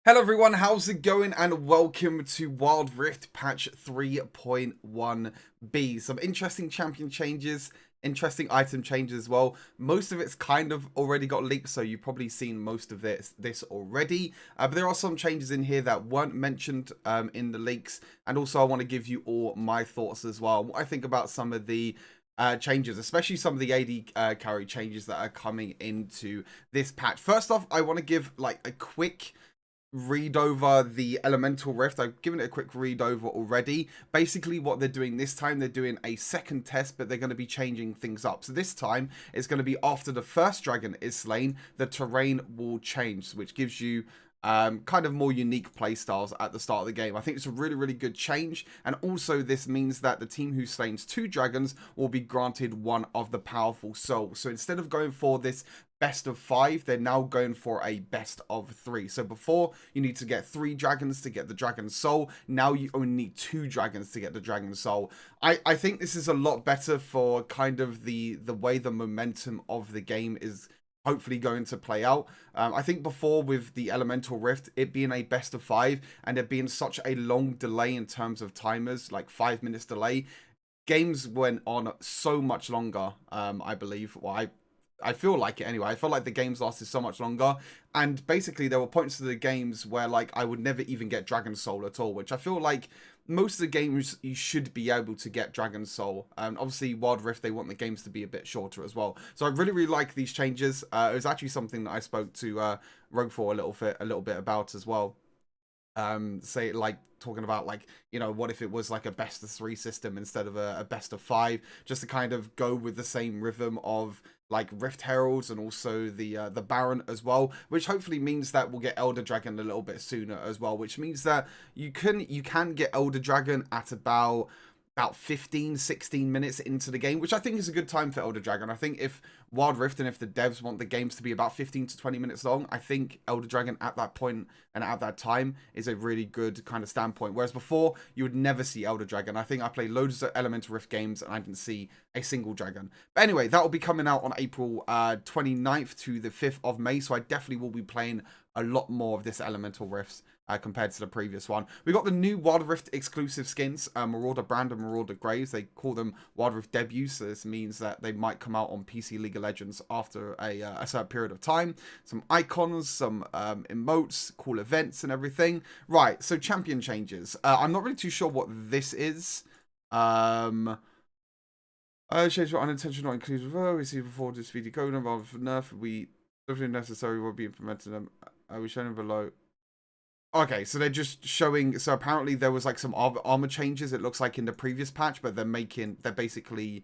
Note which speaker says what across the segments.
Speaker 1: Hello everyone, how's it going? And welcome to Wild Rift patch 3.1b. Some interesting champion changes, interesting item changes as well. Most of it's kind of already got leaked, so you've probably seen most of this already. But there are some changes in here that weren't mentioned in the leaks. And also I want to give you all my thoughts as well. What I think about some of the changes, especially some of the AD carry changes that are coming into this patch. First off, I want to give like a quick read over the elemental rift. I've given it a quick read over already. Basically what they're doing this time, they're doing a second test, but they're going to be changing things up. So this time it's going to be after the first dragon is slain, the terrain will change, which gives you kind of more unique play styles at the start of the game. I think it's a really good change, and also this means that the team who slains 2 dragons will be granted one of the powerful souls. So instead of going for this best of 5, they're now going for a best of 3. So before you need to get 3 dragons to get the dragon soul, now you only need 2 dragons to get the dragon soul. I think this is a lot better for kind of the way the momentum of the game is hopefully going to play out. I think before, with the elemental rift, it being a best of 5 and it being such a long delay in terms of timers, like 5 minutes delay, games went on so much longer. I believe, well, I feel like it anyway. I feel like the games lasted so much longer, and basically there were points to the games where like I would never even get Dragon Soul at all, which I feel like most of the games you should be able to get Dragon Soul. Obviously Wild Rift, they want the games to be a bit shorter as well. So I really like these changes. It was actually something that I spoke to Rogue for a little bit about as well. Say like talking about like, you know, what if it was like a best of 3 system instead of a best of 5, just to kind of go with the same rhythm of like Rift Heralds and also the Baron as well, which hopefully means that we'll get Elder Dragon a little bit sooner as well, which means that you can get Elder Dragon at about 15-16 minutes into the game, which I think is a good time for Elder Dragon. I think if Wild Rift and if the devs want the games to be about 15 to 20 minutes long, I think Elder Dragon at that point and at that time is a really good kind of standpoint. Whereas before, you would never see Elder Dragon. I think I played loads of Elemental Rift games and I didn't see a single dragon. But anyway, that will be coming out on April 29th to the 5th of May, so I definitely will be playing a lot more of this Elemental Rifts compared to the previous one. We got the new Wild Rift exclusive skins, Marauder Brand and Marauder Graves. They call them Wild Rift debuts, so this means that they might come out on PC League of Legends after a certain period of time. Some icons, some emotes, cool events and everything. Right, so champion changes. I'm not really too sure what this is. Change for unintentional inclusive. We see before the speedy code of nerf. We something necessary will be implemented. We show them below. Okay, so they're just showing. So apparently there was like some armor changes. It looks like in the previous patch, but they're basically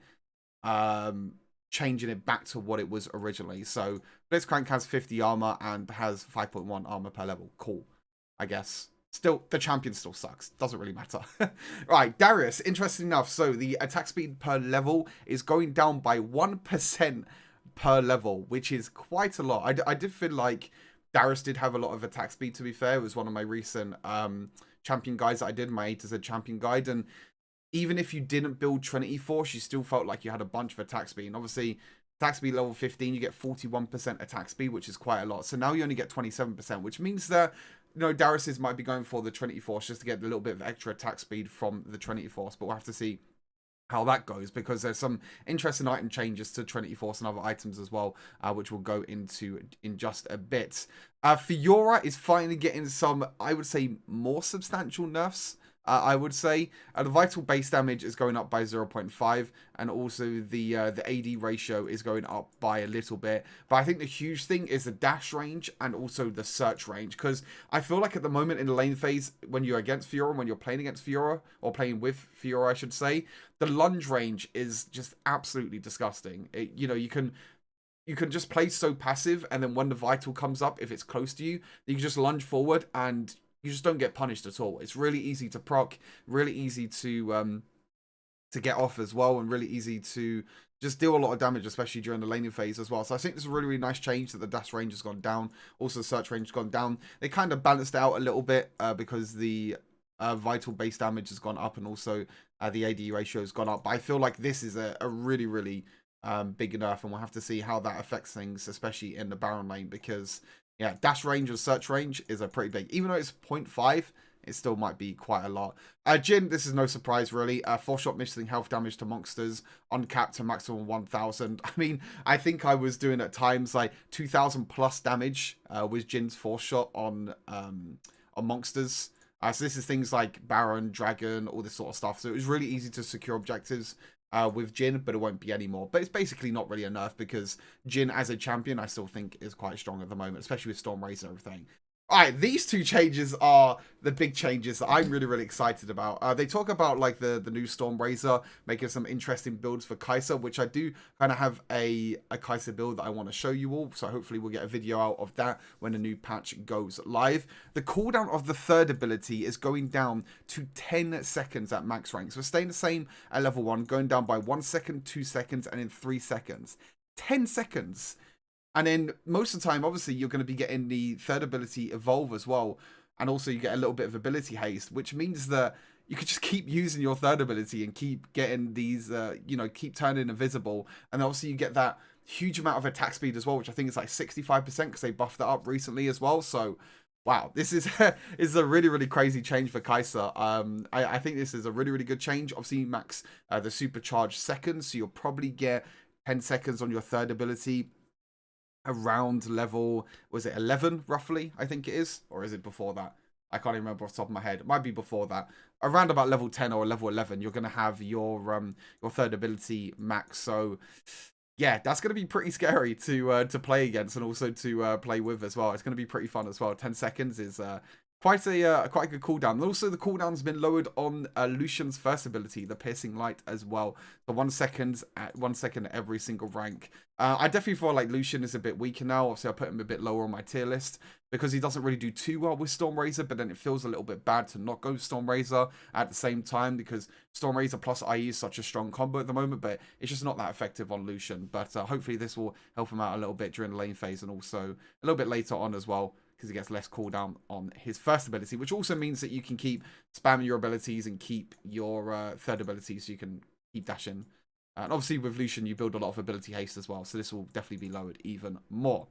Speaker 1: changing it back to what it was originally. So Blitzcrank has 50 armor and has 5.1 armor per level. Cool, I guess. Still, the champion still sucks. Doesn't really matter. Right, Darius, interesting enough. So the attack speed per level is going down by 1% per level, which is quite a lot. I did feel like Darius did have a lot of attack speed, to be fair. It was one of my recent champion guides that I did, my A to Z champion guide. And even if you didn't build Trinity Force, you still felt like you had a bunch of attack speed. And obviously, attack speed level 15, you get 41% attack speed, which is quite a lot. So now you only get 27%, which means that, you know, Darius might be going for the Trinity Force just to get a little bit of extra attack speed from the Trinity Force. But we'll have to see how that goes, because there's some interesting item changes to Trinity Force and other items as well, which we'll go into in just a bit. Fiora is finally getting some, I would say, more substantial nerfs. I would say the vital base damage is going up by 0.5, and also the AD ratio is going up by a little bit. But I think the huge thing is the dash range and also the search range, because I feel like at the moment in the lane phase, when you're against Fiora, when you're playing against Fiora, or playing with Fiora, I should say, the lunge range is just absolutely disgusting. You know, you can just play so passive, and then when the vital comes up, if it's close to you, you can just lunge forward and you just don't get punished at all. It's really easy to proc, really easy to get off as well, and really easy to just deal a lot of damage, especially during the laning phase as well. So I think this is a really nice change that the dash range has gone down. Also, the search range has gone down. They kind of balanced out a little bit because the vital base damage has gone up, and also the AD ratio has gone up. But I feel like this is a really big nerf, and we'll have to see how that affects things, especially in the Baron lane, because Yeah, dash range and search range is a pretty big. Even though it's 0.5, it still might be quite a lot. Jhin, this is no surprise really. 4-shot missing health damage to monsters, uncapped to maximum 1000. I mean, I think I was doing at times like 2000 plus damage with Jin's 4-shot on monsters. So this is things like Baron, Dragon, all this sort of stuff. So it was really easy to secure objectives with Jhin, but it won't be anymore. But it's basically not really a nerf because Jhin as a champion, I still think is quite strong at the moment, especially with Storm Razor and everything. All right, these two changes are the big changes that I'm really, really excited about. They talk about like the new Storm Razor making some interesting builds for Kai'Sa, which I do kind of have a Kai'Sa build that I want to show you all. So hopefully we'll get a video out of that when the new patch goes live. The cooldown of the third ability is going down to 10 seconds at max rank. So staying the same at level 1, going down by 1 second, 2 seconds, and in 3 seconds. 10 seconds. And then most of the time, obviously, you're going to be getting the third ability evolve as well. And also you get a little bit of ability haste, which means that you could just keep using your third ability and keep getting these, keep turning invisible. And obviously you get that huge amount of attack speed as well, which I think is like 65% because they buffed that up recently as well. So, wow, this is, is a really, really crazy change for Kai'Sa. I think this is a really, really good change. Obviously, you max the supercharged seconds, so you'll probably get 10 seconds on your third ability. Around level, was it 11 roughly, I think it is, or is it before that? I can't even remember off the top of my head. It might be before that. Around about level 10 or level 11, you're going to have your third ability max. So yeah, that's going to be pretty scary to play against and also to play with as well. It's going to be pretty fun as well. 10 seconds is quite a good cooldown. And also the cooldown's been lowered on Lucian's first ability, the piercing light as well. So 1 second at 1 second at every single rank. I definitely feel like Lucian is a bit weaker now. Obviously, I put him a bit lower on my tier list because he doesn't really do too well with Storm Razor, but then it feels a little bit bad to not go Storm Razor at the same time because Storm Razor plus IE is such a strong combo at the moment, but it's just not that effective on Lucian. But hopefully this will help him out a little bit during the lane phase and also a little bit later on as well, because he gets less cooldown on his first ability, which also means that you can keep spamming your abilities and keep your third ability so you can keep dashing. And obviously with Lucian, you build a lot of ability haste as well, so this will definitely be lowered even more.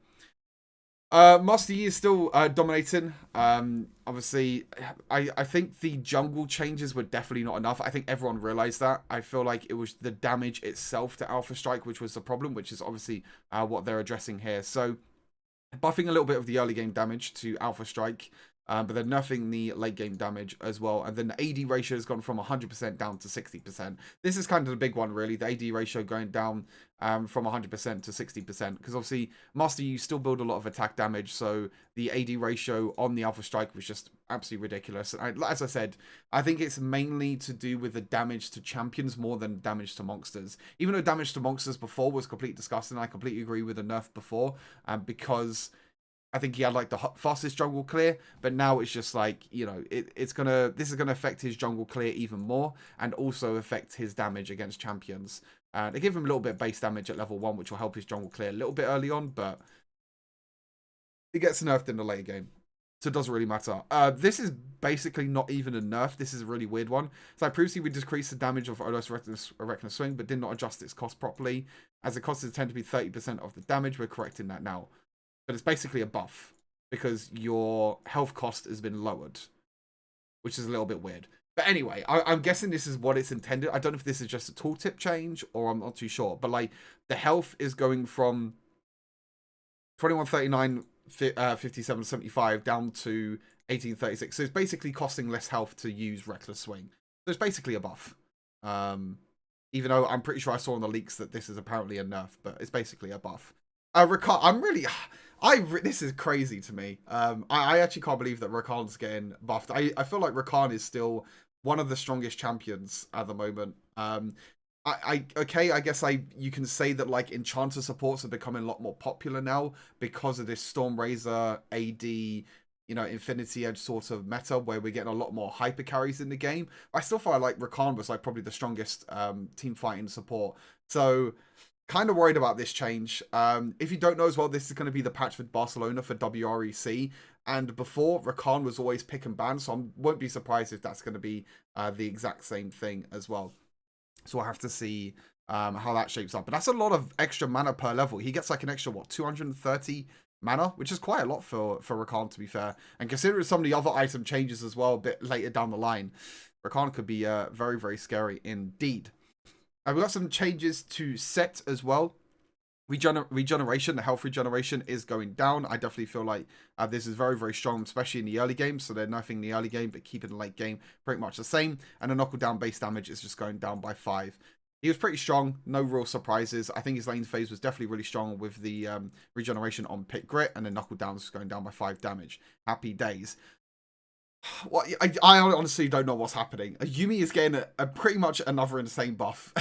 Speaker 1: Master Yi is still dominating. Obviously, I think the jungle changes were definitely not enough. I think everyone realized that. I feel like it was the damage itself to Alpha Strike, which was the problem, which is obviously what they're addressing here. So buffing a little bit of the early game damage to Alpha Strike, but then nerfing the late game damage as well. And then the AD ratio has gone from 100% down to 60%. This is kind of the big one, really. The AD ratio going down from 100% to 60%. Because obviously, Master Yi still build a lot of attack damage. So the AD ratio on the Alpha Strike was just absolutely ridiculous. And as I said, I think it's mainly to do with the damage to champions more than damage to monsters. Even though damage to monsters before was completely disgusting, I completely agree with the nerf before. Because I think he had like the fastest jungle clear, but now it's just like, you know, this is gonna affect his jungle clear even more and also affect his damage against champions. They give him a little bit of base damage at level 1, which will help his jungle clear a little bit early on, but it gets nerfed in the later game, so it doesn't really matter. This is basically not even a nerf. This is a really weird one. So previously we decreased the damage of Olaf's Retina Swing, but did not adjust its cost properly. As the costs tend to be 30% of the damage, we're correcting that now. But it's basically a buff because your health cost has been lowered, which is a little bit weird. But anyway, I'm guessing this is what it's intended. I don't know if this is just a tooltip change or I'm not too sure. But like the health is going from 2139, 5775 down to 1836. So it's basically costing less health to use Reckless Swing. So it's basically a buff. Even though I'm pretty sure I saw in the leaks that this is apparently a nerf, but it's basically a buff. Rakan, I'm really... this is crazy to me. I actually can't believe that Rakan's getting buffed. I feel like Rakan is still one of the strongest champions at the moment. I guess you can say that like Enchanter supports are becoming a lot more popular now because of this Storm Razor AD, Infinity Edge sort of meta where we're getting a lot more hyper carries in the game. I still feel like Rakan was like probably the strongest team fighting support. So kind of worried about this change. If you don't know as well, this is going to be the patch for Barcelona for WREC. And before, Rakan was always pick and ban, so I won't be surprised if that's going to be the exact same thing as well. So we'll have to see how that shapes up. But that's a lot of extra mana per level. He gets like an extra, 230 mana, which is quite a lot for Rakan, to be fair. And considering some of the other item changes as well a bit later down the line, Rakan could be very, very scary indeed. And we got some changes to Sett as well. Regeneration, the health regeneration is going down. I definitely feel like this is very, very strong, especially in the early game. So they're nerfing the early game, but keeping the late game pretty much the same. And the knockdown down base damage is just going down by 5. He was pretty strong, no real surprises. I think his lane phase was definitely really strong with the regeneration on Pit Grit, and then knuckle down is going down by 5 damage. Happy days. Well, I honestly don't know what's happening. Yuumi is getting a pretty much another insane buff.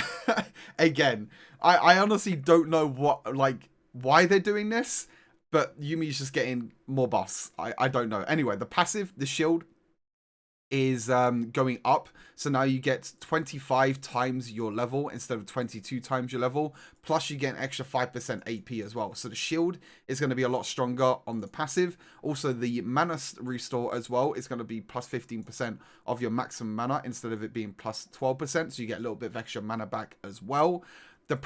Speaker 1: Again, I honestly don't know why they're doing this, but Yuumi's just getting more buffs. I don't know. Anyway, the passive, the shield, is going up, so now you get 25 times your level instead of 22 times your level, plus you get an extra 5% AP as well. So the shield is going to be a lot stronger on the passive. Also the mana restore as well is going to be plus 15% of your maximum mana instead of it being plus 12%, so you get a little bit of extra mana back as well. The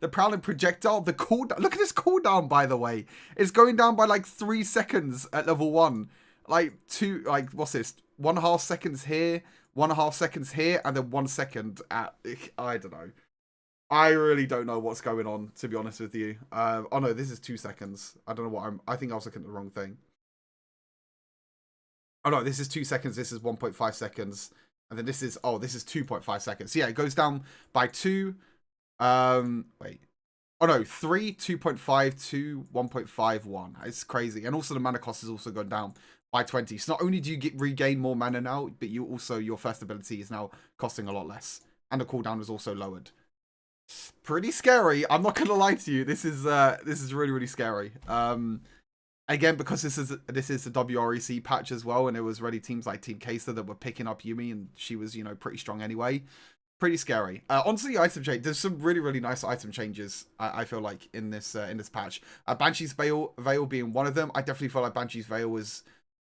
Speaker 1: Prowling Projectile, the cooldown, look at this cooldown, by the way. It's going down by like 3 seconds at level 1. What's this? 1.5 seconds here, 1.5 seconds here, and then 1 second at, I don't know. I really don't know what's going on, to be honest with you. Oh no, this is 2 seconds. I don't know what I think I was looking at the wrong thing. Oh no, this is 2 seconds, this is 1.5 seconds. And then this is 2.5 seconds. So yeah, it goes down by 2. Wait. Oh no, 3, 2.5, 2, 1.51. It's crazy. And also the mana cost is also gone down by 20. So not only do you regain more mana now, but you also, your first ability is now costing a lot less. And the cooldown is also lowered. Pretty scary. I'm not gonna lie to you. This is really, really scary. Again, because this is the WREC patch as well, and it was really teams like Team Kaiser that were picking up Yuumi, and she was, you know, pretty strong anyway. Pretty scary. Onto the item change. There's some really, really nice item changes, I feel like, in this patch. Banshee's Veil being one of them. I definitely feel like Banshee's Veil is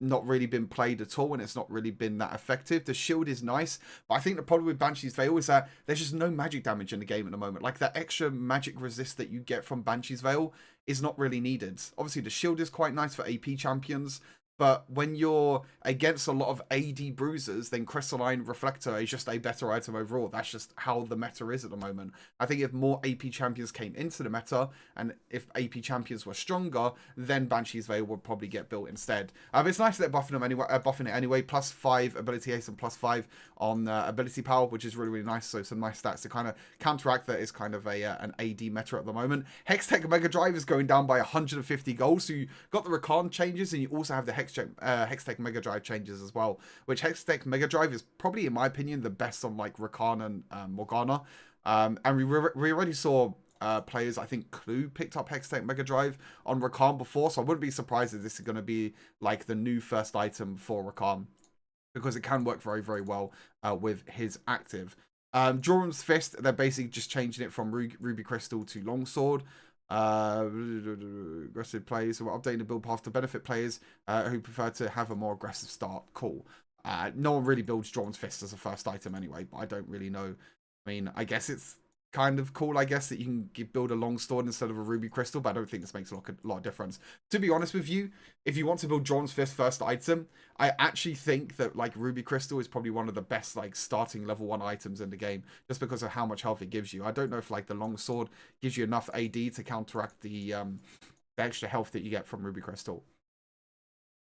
Speaker 1: not really been played at all, and it's not really been that effective. The shield is nice, but I think the problem with Banshee's Veil is that there's just no magic damage in the game at the moment. Like, that extra magic resist that you get from Banshee's Veil is not really needed. Obviously, the shield is quite nice for AP champions, but when you're against a lot of AD bruisers, then Crystalline Reflector is just a better item overall. That's just how the meta is at the moment. I think if more AP champions came into the meta, and if AP champions were stronger, then Banshee's Veil would probably get built instead. It's nice that they're buffing it anyway. Plus 5 ability haste and plus 5 on ability power, which is really, really nice. So some nice stats to kind of counteract that is kind of an AD meta at the moment. Hextech Megadrive is going down by 150 gold. So you got the Rakan changes, and you also have the Hextech Megadrive changes as well, which Hextech Megadrive is probably, in my opinion, the best on like Rakan and Morgana. And we already saw players, I think Clue picked up Hextech Megadrive on Rakan before, so I wouldn't be surprised if this is going to be like the new first item for Rakan, because it can work very, very well with his active. Jaurim's Fist, they're basically just changing it from Ruby Crystal to Longsword. Aggressive players, so we're updating the build path to benefit players who prefer to have a more aggressive start. Cool. No one really builds Jaurim's Fist as a first item anyway, but I don't really know. I mean, I guess it's kind of cool, I guess, that you can build a long sword instead of a ruby crystal, but I don't think this makes a lot of difference. To be honest with you, if you want to build Jaurim's Fist first item, I actually think that like ruby crystal is probably one of the best like starting level 1 items in the game, just because of how much health it gives you. I don't know if like the long sword gives you enough AD to counteract the extra health that you get from ruby crystal.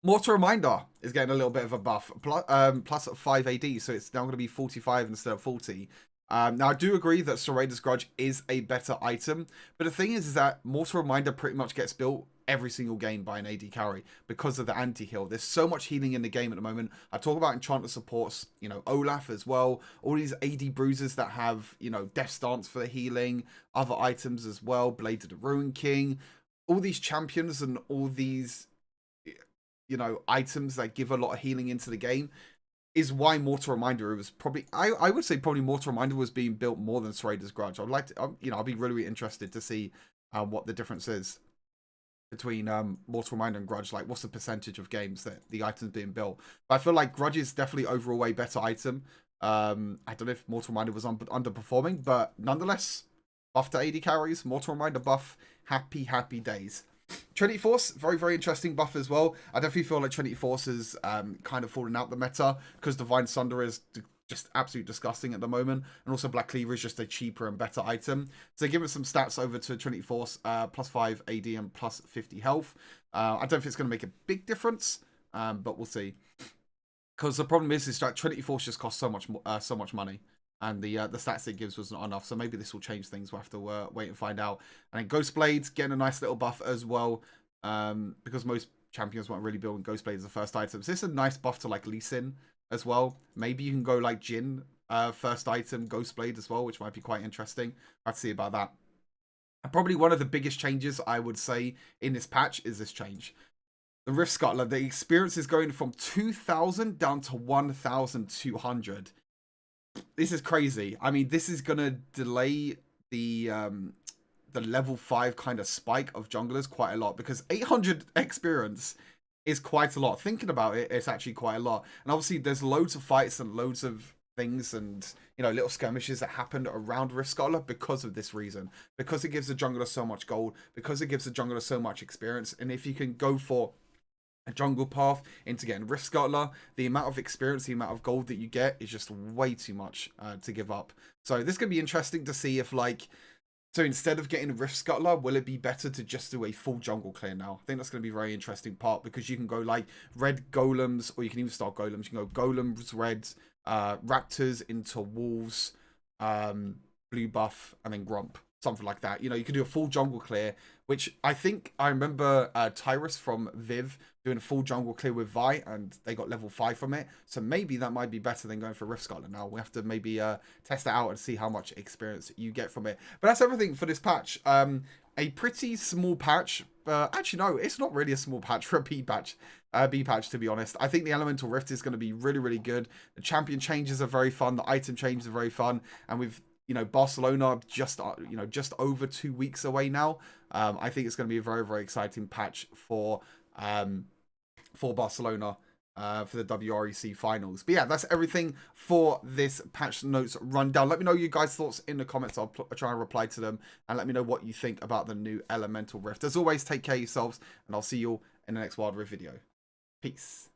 Speaker 1: Mortal Reminder is getting a little bit of a buff, plus 5 AD, so it's now going to be 45 instead of 40. Now, I do agree that Serrader's Grudge is a better item, but the thing is that Mortal Reminder pretty much gets built every single game by an AD carry because of the anti-heal. There's so much healing in the game at the moment. I talk about enchanter supports, you know, Olaf as well, all these AD bruisers that have, you know, Death Stance for the healing, other items as well, Blade of the Ruin King, all these champions and all these, you know, items that give a lot of healing into the game is why Mortal Reminder was probably, I would say probably Mortal Reminder was being built more than Serrader's Grudge. I'd like to, you know, I'd be really, really interested to see what the difference is between Mortal Reminder and Grudge. Like, what's the percentage of games that the item's being built? But I feel like Grudge is definitely overall a better item. I don't know if Mortal Reminder was underperforming, but nonetheless, buff to AD carries, Mortal Reminder buff, happy days. Trinity Force, very, very interesting buff as well. I definitely feel like Trinity Force has kind of fallen out the meta because Divine Sunder is just absolutely disgusting at the moment. And also Black Cleaver is just a cheaper and better item. So give it some stats over to Trinity Force, plus 5 AD and plus 50 health. I don't think it's going to make a big difference, but we'll see. Because the problem is that Trinity Force just costs so much money. And the stats it gives wasn't enough, so maybe this will change things. We'll have to wait and find out. And then Ghostblade getting a nice little buff as well, because most champions weren't really building Ghostblade as the first item. So this is a nice buff to like Lucian as well. Maybe you can go like Jhin first item, Ghostblade as well, which might be quite interesting. I'd see about that. And probably one of the biggest changes I would say in this patch is this change. The Rift Scuttler, the experience is going from 2,000 down to 1,200. This is crazy. I mean, this is gonna delay the level 5 kind of spike of junglers quite a lot, because 800 experience is quite a lot. Thinking about it, it's actually quite a lot. And obviously there's loads of fights and loads of things and, you know, little skirmishes that happened around Rift Scuttler because of this reason. Because it gives the jungler so much gold, because it gives the jungler so much experience. And if you can go for a jungle path into getting Rift Scuttler, the amount of experience, the amount of gold that you get is just way too much to give up. So this could be interesting to see if, like, so instead of getting Rift Scuttler, will it be better to just do a full jungle clear now? I think that's going to be a very interesting part, because you can go like red golems, or you can even start golems. You can go golems, reds, raptors into wolves, blue buff, and then grump. Something like that. You know, you can do a full jungle clear, which I think I remember Tyrus from Viv doing a full jungle clear with Vi, and they got level 5 from it. So maybe that might be better than going for Rift Scuttler. Now we have to maybe test that out and see how much experience you get from it. But that's everything for this patch. A pretty small patch. Actually, no, it's not really a small patch for a B patch. B patch, to be honest. I think the Elemental Rift is going to be really, really good. The champion changes are very fun. The item changes are very fun, and we've, you know, Barcelona just over 2 weeks away now. I think it's going to be a very, very exciting patch for Barcelona for the WREC finals. But yeah, that's everything for this patch notes rundown. Let me know your guys' thoughts in the comments. I'll try and reply to them, and let me know what you think about the new Elemental Rift. As always, take care of yourselves, and I'll see you all in the next Wild Rift video. Peace.